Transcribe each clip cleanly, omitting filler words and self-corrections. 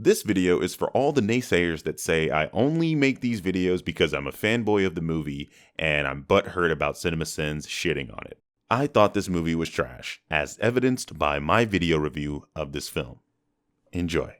This video is for all the naysayers that say I only make these videos because I'm a fanboy of the movie and I'm butthurt about CinemaSins shitting on it. I thought this movie was trash, as evidenced by my video review of this film. Enjoy.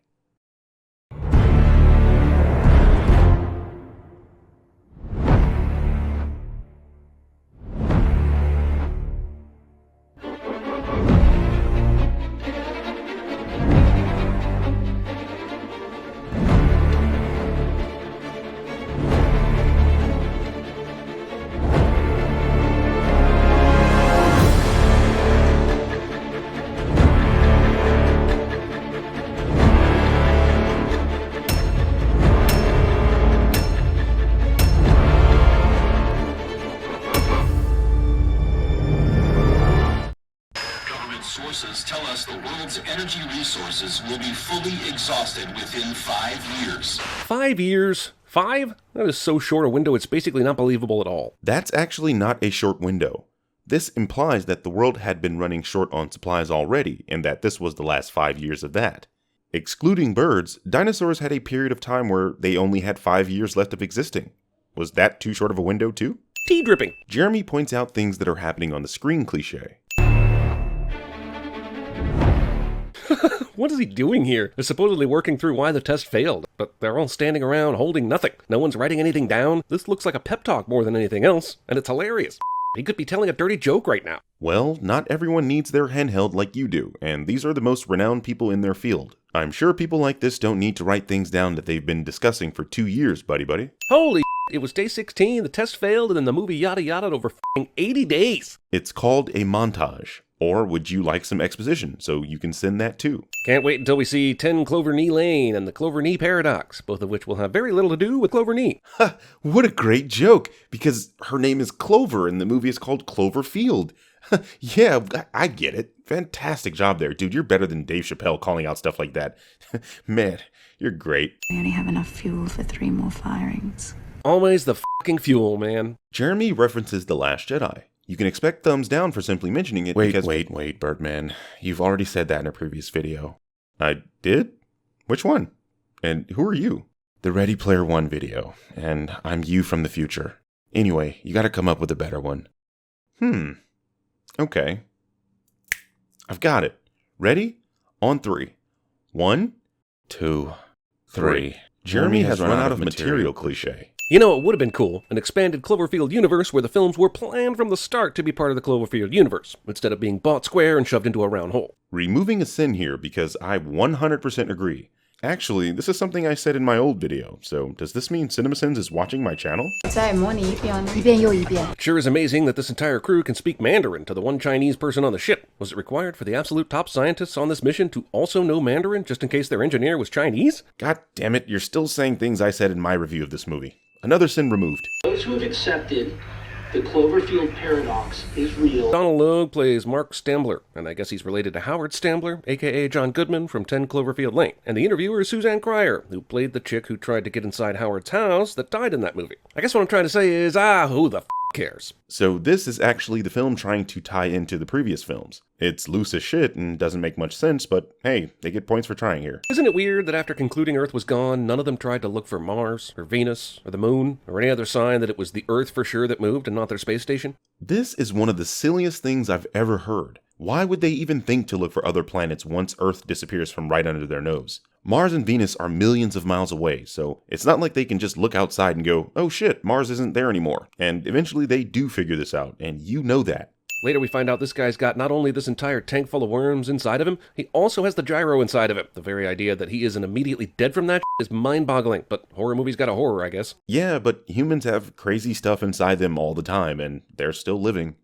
Sources tell us the world's energy resources will be fully exhausted within 5 years. 5 years? 5? That is so short a window it's basically not believable at all. That's actually not a short window. This implies that the world had been running short on supplies already, and that this was the last 5 years of that. Excluding birds, dinosaurs had a period of time where they only had 5 years left of existing. Was that too short of a window too? Tea dripping. Jeremy points out things that are happening on the screen cliché. What is he doing here? They're supposedly working through why the test failed, but they're all standing around holding nothing. No one's writing anything down. This looks like a pep talk more than anything else, and it's hilarious. He could be telling a dirty joke right now. Well, not everyone needs their handheld like you do, and these are the most renowned people in their field. I'm sure people like this don't need to write things down that they've been discussing for 2 years, buddy. Holy it was day 16, the test failed, and then the movie yada yada over 80 days. It's called a montage. Or would you like some exposition, so you can send that too? Can't wait until we see 10 Clover Knee Lane and the Clover Knee Paradox, both of which will have very little to do with Clover Knee. Ha! What a great joke, because her name is Clover and the movie is called Cloverfield. Yeah, I get it. Fantastic job there, dude. You're better than Dave Chappelle calling out stuff like that. Man, you're great. We only have enough fuel for 3 more firings. Always the fucking fuel, man. Jeremy references The Last Jedi. You can expect thumbs down for simply mentioning it because— Wait, Birdman. You've already said that in a previous video. I did? Which one? And who are you? The Ready Player One video, and I'm you from the future. Anyway, you gotta come up with a better one. Okay. I've got it. Ready? On 3. 1, 2, 3. Jeremy has run out of material cliché. You know, it would have been cool, an expanded Cloverfield universe where the films were planned from the start to be part of the Cloverfield universe, instead of being bought square and shoved into a round hole. Removing a sin here because I 100% agree. Actually, this is something I said in my old video, so does this mean CinemaSins is watching my channel? It sure is amazing that this entire crew can speak Mandarin to the one Chinese person on the ship. Was it required for the absolute top scientists on this mission to also know Mandarin just in case their engineer was Chinese? God damn it, you're still saying things I said in my review of this movie. Another sin removed. Those who have accepted the Cloverfield Paradox is real. Donald Logue plays Mark Stambler, and I guess he's related to Howard Stambler, aka John Goodman from 10 Cloverfield Lane. And the interviewer is Suzanne Cryer, who played the chick who tried to get inside Howard's house that died in that movie. I guess what I'm trying to say is, who the cares? So this is actually the film trying to tie into the previous films. It's loose as shit and doesn't make much sense, but hey, they get points for trying here. Isn't it weird that after concluding Earth was gone, none of them tried to look for Mars, or Venus, or the Moon, or any other sign that it was the Earth for sure that moved and not their space station? This is one of the silliest things I've ever heard. Why would they even think to look for other planets once Earth disappears from right under their nose? Mars and Venus are millions of miles away, so it's not like they can just look outside and go, oh shit, Mars isn't there anymore. And eventually they do figure this out, and you know that. Later we find out this guy's got not only this entire tank full of worms inside of him, he also has the gyro inside of him. The very idea that he isn't immediately dead from that is mind-boggling, but horror movies got a horror, I guess. Yeah, but humans have crazy stuff inside them all the time, and they're still living.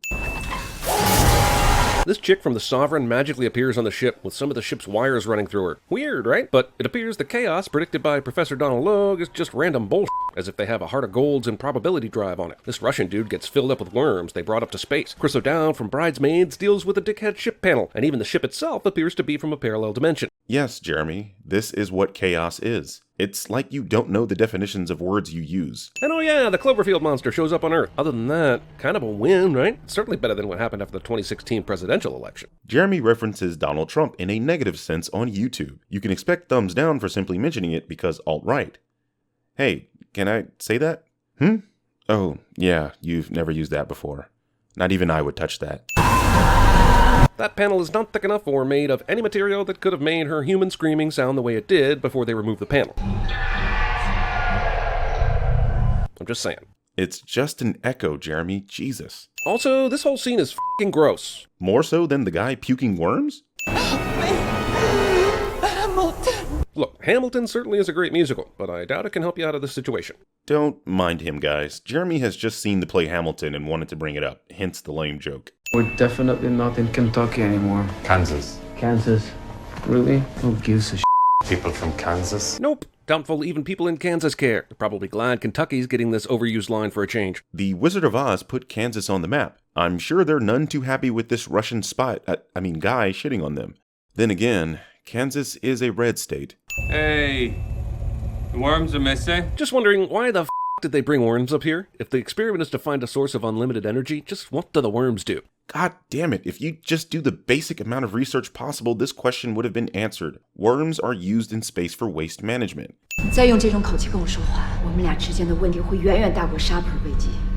This chick from the Sovereign magically appears on the ship with some of the ship's wires running through her. Weird, right? But it appears the chaos predicted by Professor Donald Logue is just random bullshit, as if they have a heart of golds and probability drive on it. This Russian dude gets filled up with worms they brought up to space. Chris O'Dowd from Bridesmaids deals with a dickhead ship panel, and even the ship itself appears to be from a parallel dimension. Yes, Jeremy, this is what chaos is. It's like you don't know the definitions of words you use. And oh yeah, the Cloverfield monster shows up on Earth. Other than that, kind of a win, right? Certainly better than what happened after the 2016 presidential election. Jeremy references Donald Trump in a negative sense on YouTube. You can expect thumbs down for simply mentioning it because alt-right. Hey, can I say that? Oh, yeah, you've never used that before. Not even I would touch that. That panel is not thick enough or made of any material that could have made her human screaming sound the way it did before they removed the panel. I'm just saying. It's just an echo, Jeremy. Jesus. Also, this whole scene is f***ing gross. More so than the guy puking worms? Look, Hamilton certainly is a great musical, but I doubt it can help you out of this situation. Don't mind him, guys. Jeremy has just seen the play Hamilton and wanted to bring it up, hence the lame joke. We're definitely not in Kentucky anymore. Kansas. Kansas? Really? Who gives a shit? People from Kansas? Nope. Doubtful even people in Kansas care. They're probably glad Kentucky's getting this overused line for a change. The Wizard of Oz put Kansas on the map. I'm sure they're none too happy with this Russian guy shitting on them. Then again, Kansas is a red state. Hey, the worms are missing. Just wondering, why the f*** did they bring worms up here? If the experiment is to find a source of unlimited energy, just what do the worms do? God damn it, if you just do the basic amount of research possible, this question would have been answered. Worms are used in space for waste management.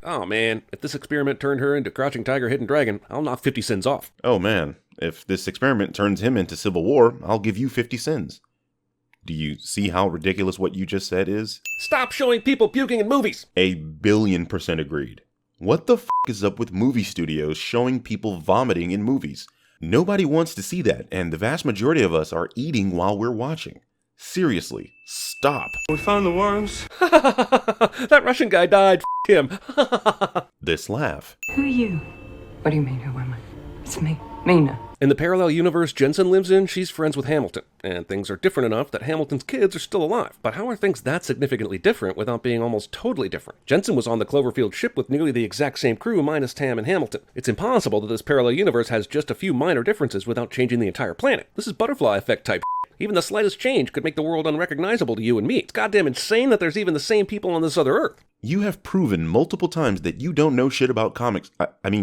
Oh man, if this experiment turned her into Crouching Tiger, Hidden Dragon, I'll knock 50 sins off. Oh man, if this experiment turns him into Civil War, I'll give you 50 sins. Do you see how ridiculous what you just said is? Stop showing people puking in movies! 1,000,000,000% agreed. What the f*** is up with movie studios showing people vomiting in movies? Nobody wants to see that, and the vast majority of us are eating while we're watching. Seriously, stop. We found the worms. That Russian guy died, f*** him. This laugh. Who are you? What do you mean, who am I? It's me, Mina. In the parallel universe Jensen lives in, she's friends with Hamilton, and things are different enough that Hamilton's kids are still alive. But how are things that significantly different without being almost totally different? Jensen was on the Cloverfield ship with nearly the exact same crew minus Tam and Hamilton. It's impossible that this parallel universe has just a few minor differences without changing the entire planet. This is butterfly effect type shit. Even the slightest change could make the world unrecognizable to you and me. It's goddamn insane that there's even the same people on this other Earth. You have proven multiple times that you don't know shit about comics,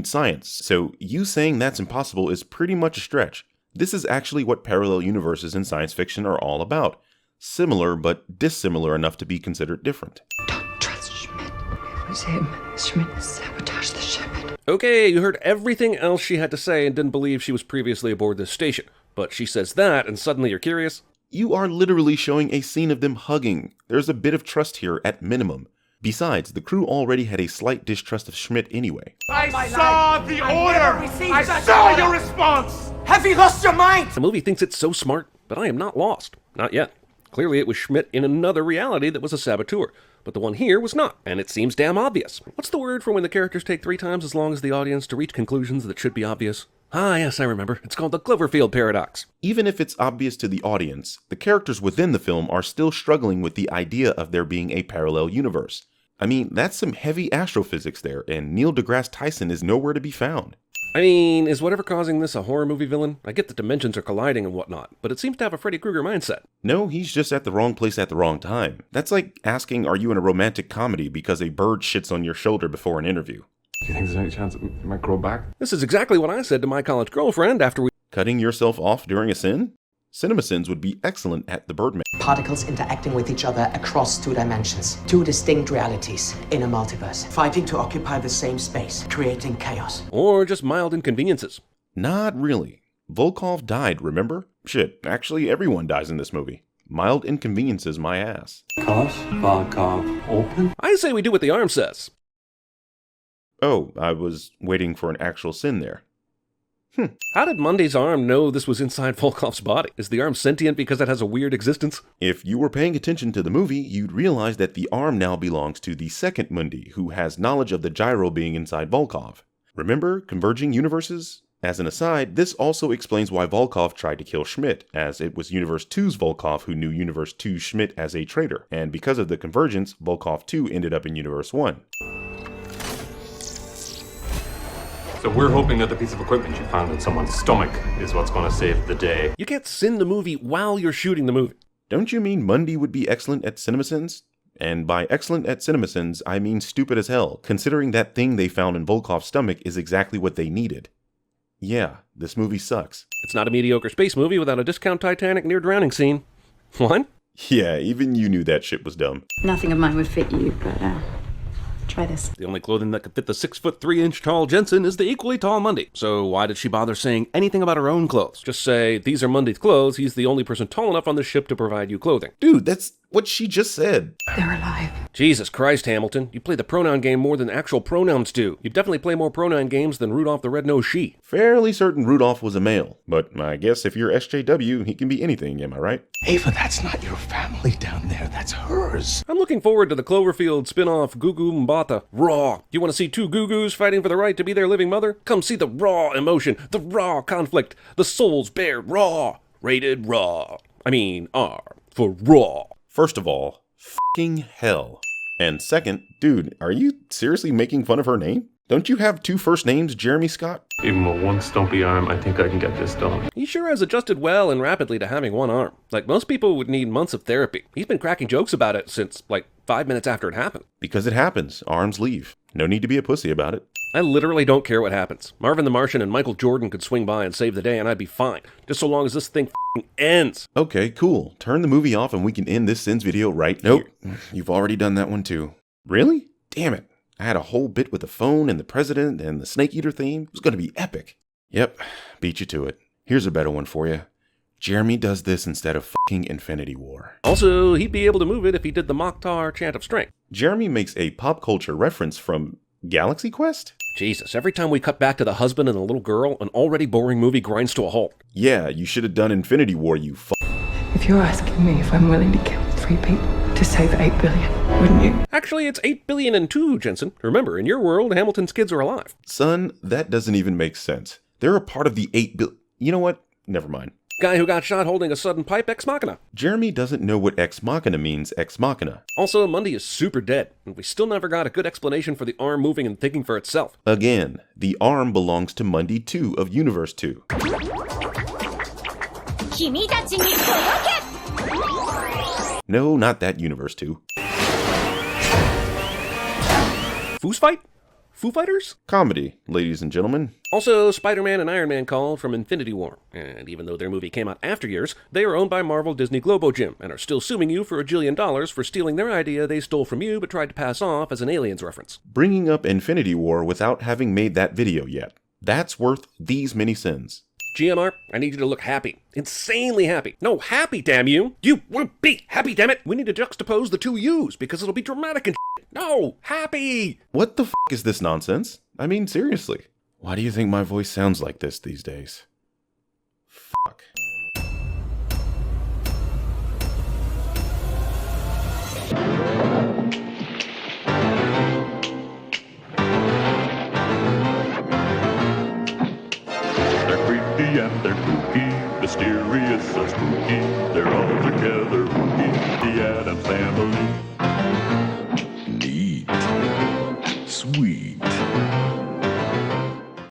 science, so you saying that's impossible is pretty much a stretch. This is actually what parallel universes in science fiction are all about. Similar, but dissimilar enough to be considered different. Don't trust Schmidt. It was him. Schmidt sabotaged the ship. Okay, you heard everything else she had to say and didn't believe she was previously aboard this station. But she says that, and suddenly you're curious? You are literally showing a scene of them hugging. There's a bit of trust here at minimum. Besides, the crew already had a slight distrust of Schmidt anyway. I saw the order! I saw your response! Have you lost your mind? The movie thinks it's so smart, but I am not lost. Not yet. Clearly it was Schmidt in another reality that was a saboteur, but the one here was not, and it seems damn obvious. What's the word for when the characters take 3 times as long as the audience to reach conclusions that should be obvious? Ah, yes, I remember. It's called the Cloverfield Paradox. Even if it's obvious to the audience, the characters within the film are still struggling with the idea of there being a parallel universe. I mean, that's some heavy astrophysics there, and Neil deGrasse Tyson is nowhere to be found. I mean, is whatever causing this a horror movie villain? I get that dimensions are colliding and whatnot, but it seems to have a Freddy Krueger mindset. No, he's just at the wrong place at the wrong time. That's like asking, are you in a romantic comedy because a bird shits on your shoulder before an interview? Do you think there's any chance it might grow back? This is exactly what I said to my college girlfriend after we... Cutting yourself off during a sin? CinemaSins would be excellent at the Birdman. Particles interacting with each other across 2 dimensions. 2 distinct realities in a multiverse, fighting to occupy the same space, creating chaos. Or just mild inconveniences. Not really. Volkov died, remember? Shit, actually everyone dies in this movie. Mild inconveniences my ass. Cause Volkov open? I say we do what the arm says. Oh, I was waiting for an actual sin there. How did Monday's arm know this was inside Volkov's body? Is the arm sentient because it has a weird existence? If you were paying attention to the movie, you'd realize that the arm now belongs to the second Mundi, who has knowledge of the gyro being inside Volkov. Remember converging universes? As an aside, this also explains why Volkov tried to kill Schmidt, as it was Universe 2's Volkov who knew Universe 2's Schmidt as a traitor, and because of the convergence, Volkov 2 ended up in Universe 1. So we're hoping that the piece of equipment you found in someone's stomach is what's going to save the day. You can't sin the movie while you're shooting the movie. Don't you mean Mundy would be excellent at CinemaSins? And by excellent at CinemaSins, I mean stupid as hell, considering that thing they found in Volkov's stomach is exactly what they needed. Yeah, this movie sucks. It's not a mediocre space movie without a discount Titanic near drowning scene. What? Yeah, even you knew that shit was dumb. Nothing of mine would fit you, but try this. The only clothing that could fit the 6'3" tall Jensen is the equally tall Mundy. So why did she bother saying anything about her own clothes? Just say, these are Mundy's clothes, he's the only person tall enough on the ship to provide you clothing. Dude, that's what she just said. They're alive. Jesus Christ, Hamilton. You play the pronoun game more than actual pronouns do. You definitely play more pronoun games than Rudolph the Red-Nosed She. Fairly certain Rudolph was a male, but I guess if you're SJW, he can be anything, am I right? Ava, that's not your family down there, that's hers. I'm looking forward to the Cloverfield spin-off Gugu Mbata, Raw. You want to see two Gugus fighting for the right to be their living mother? Come see the raw emotion, the raw conflict, the souls bared raw. Rated raw. I mean R for raw. First of all, f***ing hell. And second, dude, are you seriously making fun of her name? Don't you have two first names, Jeremy Scott? Even with one stumpy arm, I think I can get this done. He sure has adjusted well and rapidly to having one arm. Like most people would need months of therapy. He's been cracking jokes about it since, 5 minutes after it happened. Because it happens. Arms leave. No need to be a pussy about it. I literally don't care what happens. Marvin the Martian and Michael Jordan could swing by and save the day and I'd be fine. Just so long as this thing f***ing ends. Okay, cool. Turn the movie off and we can end this Sins video right here. Nope. You've already done that one too. Really? Damn it. I had a whole bit with the phone and the president and the snake eater theme. It was going to be epic. Yep. Beat you to it. Here's a better one for you. Jeremy does this instead of f***ing Infinity War. Also, he'd be able to move it if he did the Mokhtar chant of strength. Jeremy makes a pop culture reference from Galaxy Quest? Jesus, every time we cut back to the husband and the little girl, an already boring movie grinds to a halt. Yeah, you should have done Infinity War, you f***. If you're asking me if I'm willing to kill 3 people to save 8 billion, wouldn't you? Actually, it's 8 billion and 2, Jensen. Remember, in your world, Hamilton's kids are alive. Son, that doesn't even make sense. They're a part of the 8 billion. You know what? Never mind. Guy who got shot holding a sudden pipe, ex machina. Jeremy doesn't know what ex machina means, ex machina. Also, Mundy is super dead, and we still never got a good explanation for the arm moving and thinking for itself. Again, the arm belongs to Mundy 2 of Universe 2. No, not that Universe 2. Foos fight? Foo Fighters? Comedy, ladies and gentlemen. Also, Spider-Man and Iron Man called from Infinity War. And even though their movie came out after yours, they are owned by Marvel Disney Globo Gym and are still suing you for $1 jillion for stealing their idea they stole from you but tried to pass off as an Aliens reference. Bringing up Infinity War without having made that video yet. That's worth these many sins. GMR, I need you to look happy. Insanely happy. No, happy, damn you. You won't be happy, damn it. We need to juxtapose the two U's because it'll be dramatic and shit. No, happy. What the f*** is this nonsense? I mean, seriously. Why do you think my voice sounds like this these days? Fuck. And they're kooky, mysterious and spooky. They're all together, rookie, the Addams Family.